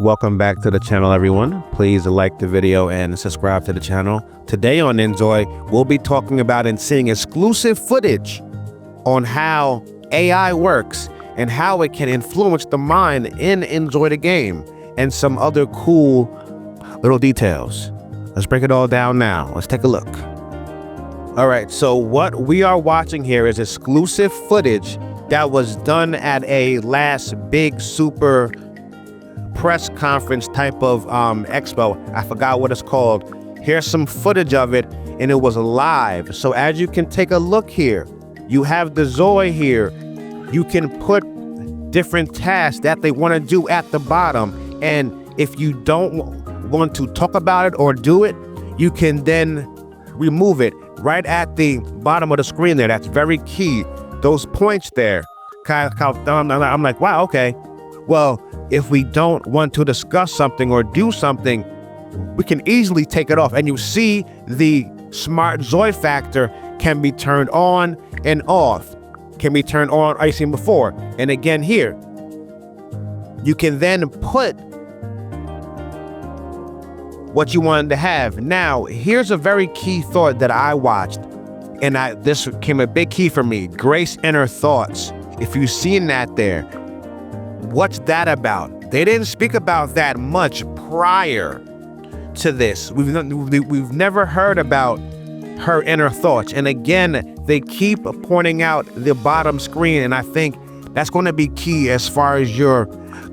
Welcome back to the channel, everyone. Please like the video and subscribe to the channel. Today on Inzoi, we'll be talking about and seeing exclusive footage on how AI works and how it can influence the mind in Inzoi the game and some other cool little details. Let's break it all down now. Let's take a look. All right, so what we are watching here is exclusive footage that was done at a last big super press conference type of expo. I forgot what it's called. Here's some footage of it, and it was live. So as you can take a look here, you have the nzoi here. You can put different tasks that they want to do at the bottom, and if you don't want to talk about it or do it, you can then remove it right at the bottom of the screen there. That's very key. Those points there, I'm like, wow, okay. Well, if we don't want to discuss something or do something, we can easily take it off. And you see the smart nzoi factor can be turned on and off. Can be turned on, I've seen before. And again here, you can then put what you wanted to have. Now, here's a very key thought that I watched, and this became a big key for me. Grace inner thoughts. If you've seen that there, what's that about? They didn't speak about that much prior to this. We've never heard about her inner thoughts. And again, they keep pointing out the bottom screen, and I think that's going to be key as far as your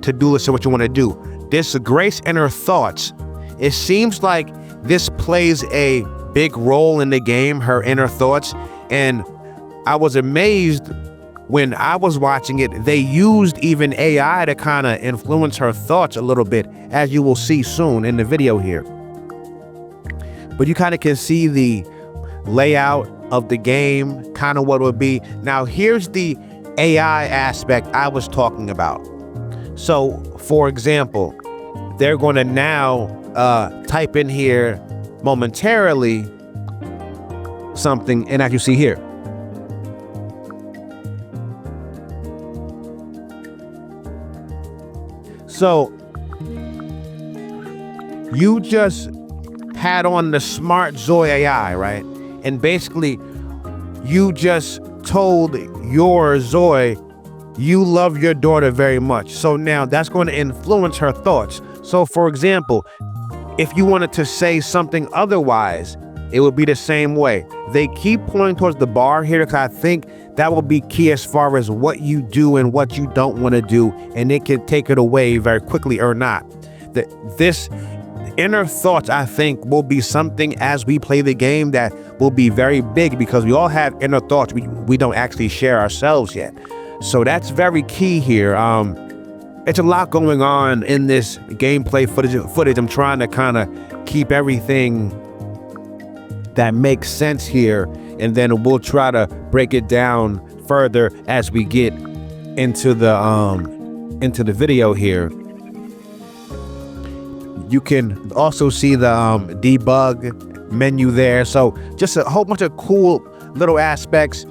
to-do list and what you want to do. This Grace inner thoughts, it seems like this plays a big role in the game, her inner thoughts. And I was amazed when I was watching it, they used even AI to kind of influence her thoughts a little bit, as you will see soon in the video here. But you kind of can see the layout of the game, kind of what it would be. Now, here's the AI aspect I was talking about. So, for example, they're going to now type in here momentarily something, and as you see here, so you just had on the smart nzoi AI, right? And basically, you just told your nzoi you love your daughter very much. So now that's going to influence her thoughts. So for example, if you wanted to say something otherwise, it would be the same way. They keep pointing towards the bar here because I think that will be key as far as what you do and what you don't want to do, and it can take it away very quickly or not. This inner thoughts, I think, will be something as we play the game that will be very big, because we all have inner thoughts we don't actually share ourselves yet. So that's very key here. It's a lot going on in this gameplay footage. I'm trying to kind of keep everything that makes sense here, and then we'll try to break it down further as we get into the video here. You can also see the debug menu there. So just a whole bunch of cool little aspects.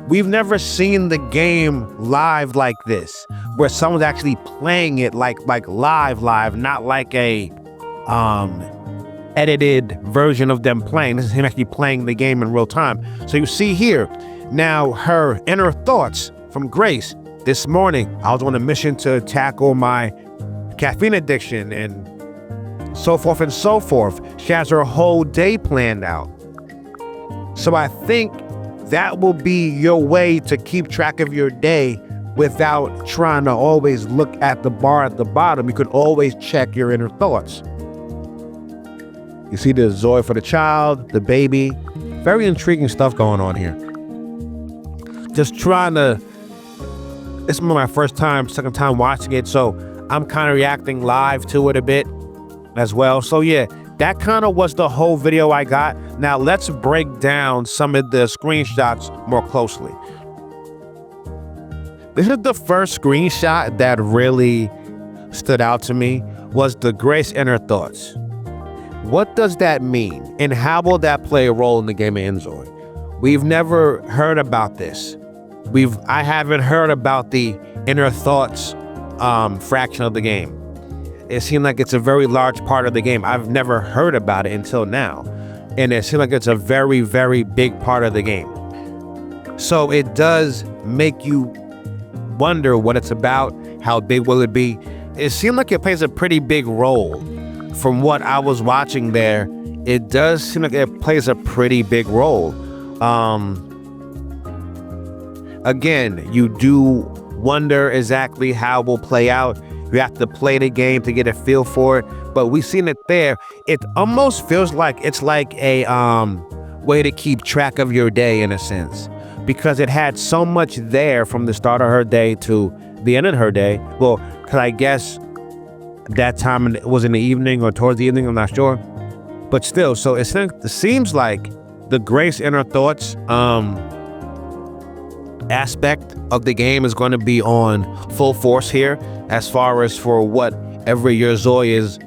We've never seen the game live like this, where someone's actually playing it like live, not like a edited version of them playing. This is him actually playing the game in real time. So you see here, now her inner thoughts from Grace. This morning, I was on a mission to tackle my caffeine addiction and so forth and so forth. She has her whole day planned out. So I think that will be your way to keep track of your day without trying to always look at the bar at the bottom. You could always check your inner thoughts. You see the nzoi for the child, the baby. Very intriguing stuff going on here. Just trying to, this is my second time watching it, so I'm kind of reacting live to it a bit as well. So yeah, that kind of was the whole video I got. Now let's break down some of the screenshots more closely. This is the first screenshot that really stood out to me, was the Grace inner thoughts. What does that mean, and how will that play a role in the game of Inzoi? We've never heard about this. I haven't heard about the inner thoughts fraction of the game. it seemed like it's a very large part of the game. I've never heard about it until now. And it seemed like it's a very, very big part of the game. So it does make you wonder what it's about, how big will it be. It seemed like it plays a pretty big role. From what I was watching there, it does seem like it plays a pretty big role. Again, you do wonder exactly how it will play out. You have to play the game to get a feel for it. But we've seen it there. It almost feels like it's like a way to keep track of your day in a sense, because it had so much there from the start of her day to the end of her day. Well, because I guess that time it was in the evening or towards the evening, I'm not sure. But still, so it seems like the Grace Inner Thoughts aspect of the game is going to be on full force here as far as for whatever your Nzoi is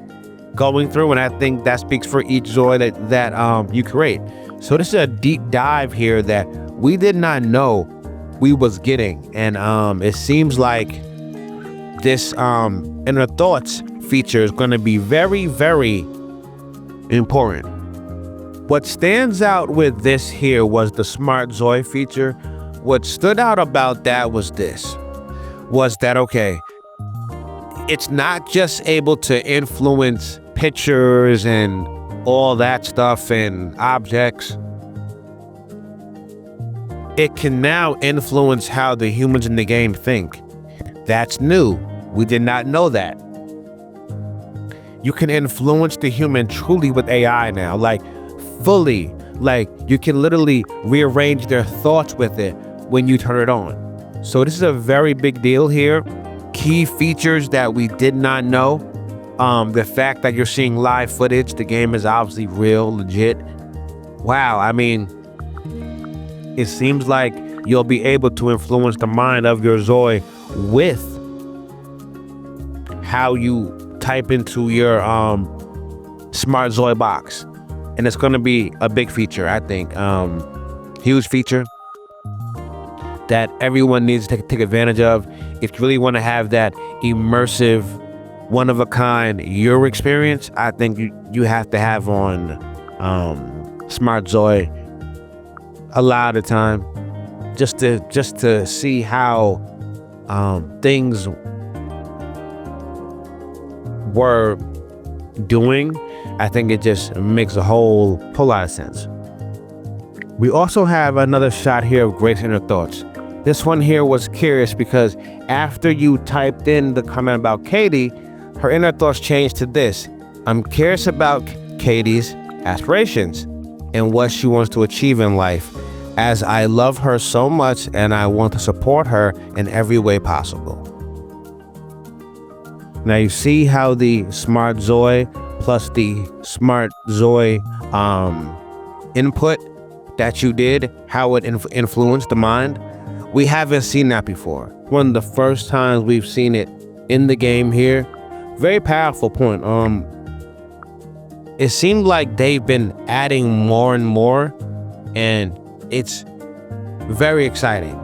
going through, and I think that speaks for each Nzoi that you create. So this is a deep dive here that we did not know we was getting, and it seems like this Inner Thoughts feature is going to be very, very important. What stands out with this here was the Smart Nzoi feature. What stood out about that was okay, it's not just able to influence pictures and all that stuff and objects. It can now influence how the humans in the game think. That's new. We did not know that. You can influence the human truly with AI now, like fully. Like you can literally rearrange their thoughts with it when you turn it on. So this is a very big deal here. Key features that we did not know. The fact that you're seeing live footage, the game is obviously real, legit. Wow, I mean, it seems like you'll be able to influence the mind of your Nzoi with how you type into your Smart Nzoi box. And it's gonna be a big feature, I think. Huge feature that everyone needs to take advantage of. If you really wanna have that immersive, one-of-a-kind your experience, I think you have to have on Smart Nzoi a lot of the time, just to see how things were doing. I think it just makes a whole lot of sense. We also have another shot here of Grace Inner Thoughts. This one here was curious because after you typed in the comment about Katie, her inner thoughts changed to this: I'm curious about Katie's aspirations and what she wants to achieve in life, as I love her so much and I want to support her in every way possible. Now you see how the Smart Nzoi plus the Smart Nzoi input that you did, how it influenced the mind. We haven't seen that before. One of the first times we've seen it in the game here. Very powerful point. It seemed like they've been adding more and more, and it's very exciting.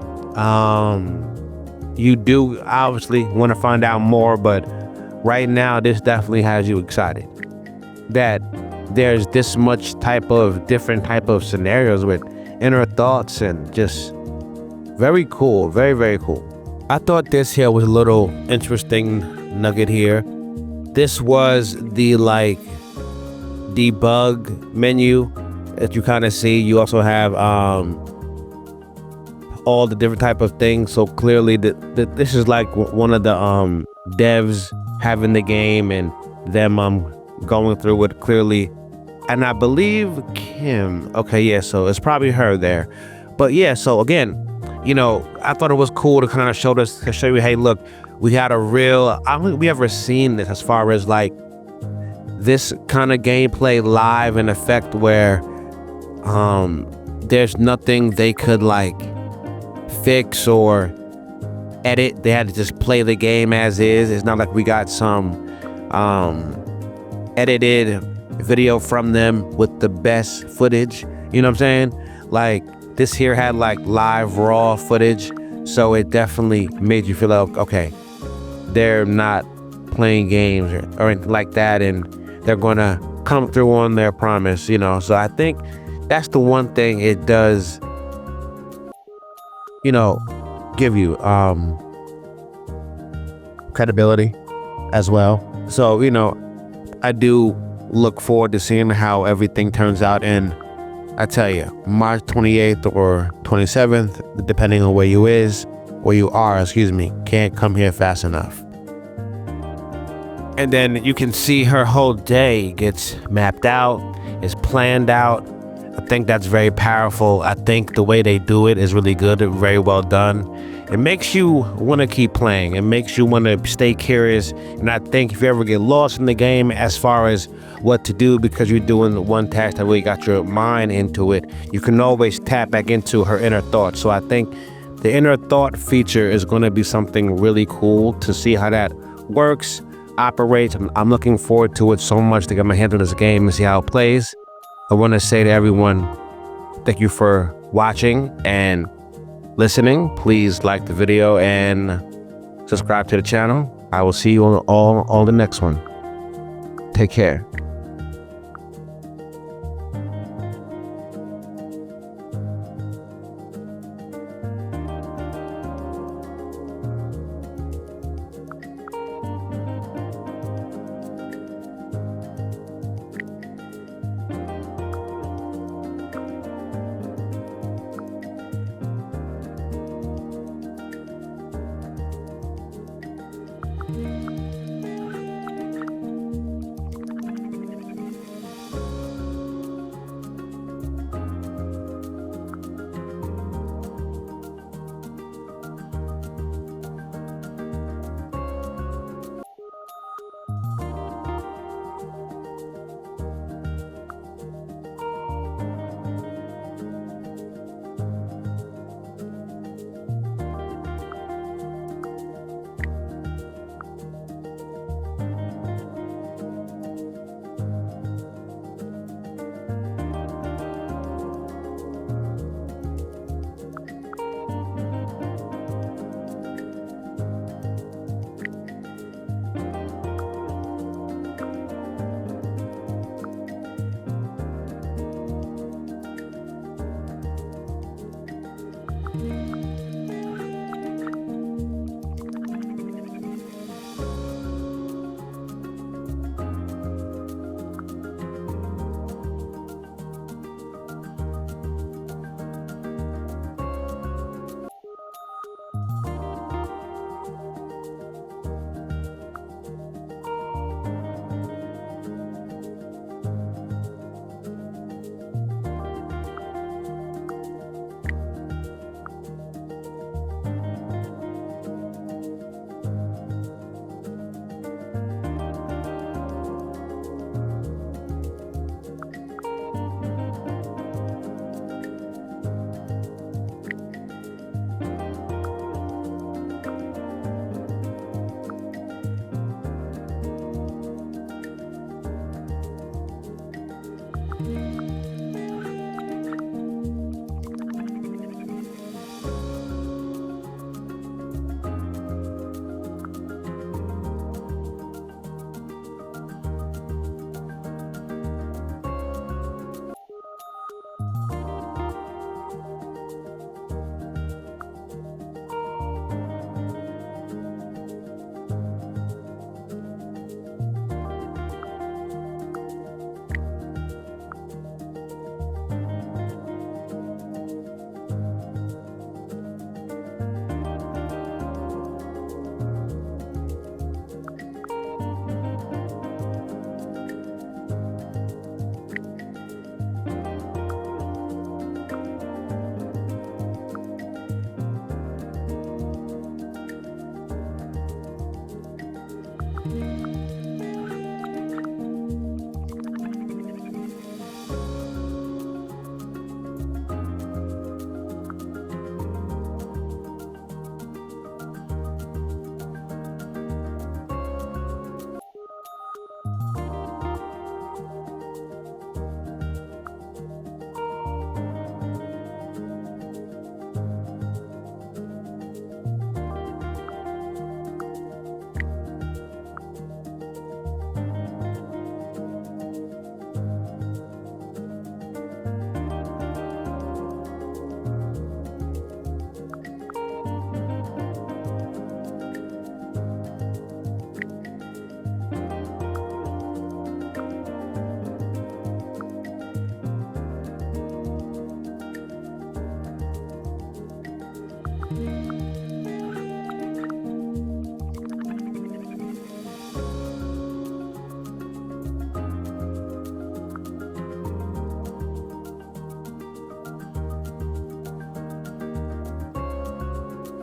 You do obviously want to find out more, but right now this definitely has you excited that there's this much different type of scenarios with inner thoughts, and just very cool, very, very cool. I thought this here was a little interesting nugget here. This was the debug menu that you kind of see. You also have all the different type of things. So clearly this is like one of the devs having the game and them going through it clearly. And I believe Kim, okay, yeah, so it's probably her there. But yeah, so again, you know, I thought it was cool to kind of show you, hey, look, we had a real, I don't think we ever seen this as far as like this kind of gameplay live in effect where there's nothing they could like fix or edit. They had to just play the game as is. It's not like we got some edited video from them with the best footage. You know what I'm saying? Like this here had like live raw footage. So it definitely made you feel like, okay, they're not playing games or anything like that, and they're gonna come through on their promise, you know. So I think that's the one thing it does, you know, give you credibility as well. So, you know, I do look forward to seeing how everything turns out. And I tell you, March 28th or 27th, depending on where you are, can't come here fast enough. And then you can see her whole day gets mapped out, is planned out. I think that's very powerful. I think the way they do it is really good, very well done. It makes you want to keep playing. It makes you want to stay curious. And I think if you ever get lost in the game as far as what to do because you're doing one task that really got your mind into it, you can always tap back into her inner thoughts. So I think the inner thought feature is going to be something really cool to see how that works, operates. I'm looking forward to it so much to get my hands on this game and see how it plays. I want to say to everyone, thank you for watching and listening. Please like the video and subscribe to the channel. I will see you on the next one. Take care.